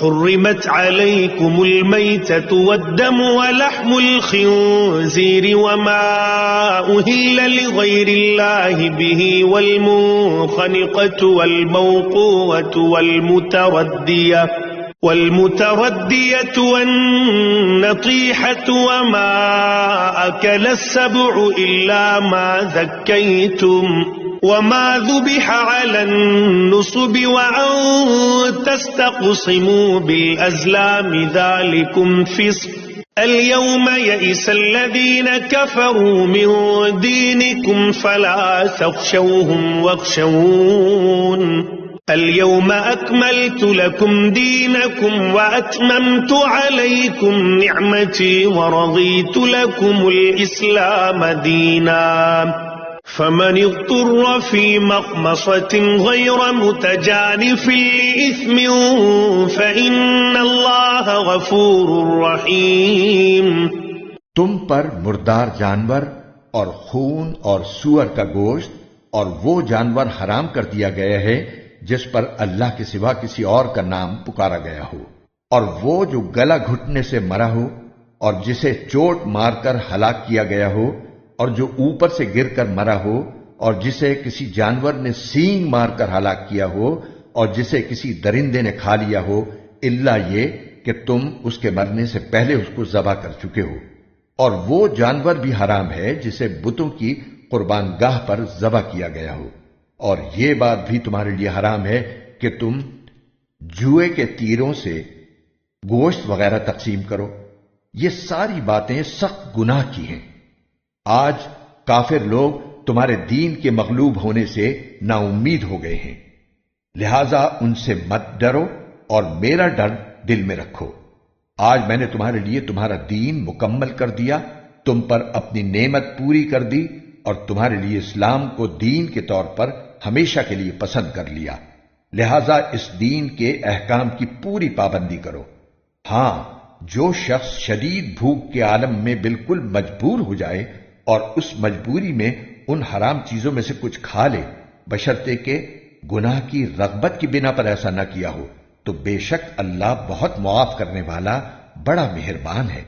حرمت عليكم الميتة والدم ولحم الخنزير وما أهل لغير الله به والمنخنقة والموقوة والمتردية والنطيحة وما أكل السبع إلا ما ذكيتم وما ذبح على النصب وأن تستقسموا بالأزلام ذلكم فسق اليوم يئس الذين كفروا من دينكم فلا تخشوهم واخشون اليوم أكملت لكم دينكم وأتممت عليكم نعمتي ورضيت لكم الإسلام دينا فمن اضطر في مخمصة غير متجانف لإثم فإن الله غفور رحيم۔ تم پر مردار جانور اور خون اور سور کا گوشت اور وہ جانور حرام کر دیا گیا ہے جس پر اللہ کے سوا کسی اور کا نام پکارا گیا ہو، اور وہ جو گلا گھٹنے سے مرا ہو اور جسے چوٹ مار کر ہلاک کیا گیا ہو اور جو اوپر سے گر کر مرا ہو اور جسے کسی جانور نے سینگ مار کر ہلاک کیا ہو اور جسے کسی درندے نے کھا لیا ہو، الا یہ کہ تم اس کے مرنے سے پہلے اس کو ذبح کر چکے ہو۔ اور وہ جانور بھی حرام ہے جسے بتوں کی قربان گاہ پر ذبح کیا گیا ہو۔ اور یہ بات بھی تمہارے لیے حرام ہے کہ تم جوئے کے تیروں سے گوشت وغیرہ تقسیم کرو۔ یہ ساری باتیں سخت گناہ کی ہیں۔ آج کافر لوگ تمہارے دین کے مغلوب ہونے سے نا امید ہو گئے ہیں، لہذا ان سے مت ڈرو اور میرا ڈر دل میں رکھو۔ آج میں نے تمہارے لیے تمہارا دین مکمل کر دیا، تم پر اپنی نعمت پوری کر دی اور تمہارے لیے اسلام کو دین کے طور پر ہمیشہ کے لیے پسند کر لیا، لہذا اس دین کے احکام کی پوری پابندی کرو۔ ہاں، جو شخص شدید بھوک کے عالم میں بالکل مجبور ہو جائے اور اس مجبوری میں ان حرام چیزوں میں سے کچھ کھا لے، بشرطے کہ گناہ کی رغبت کی بنا پر ایسا نہ کیا ہو، تو بے شک اللہ بہت معاف کرنے والا بڑا مہربان ہے۔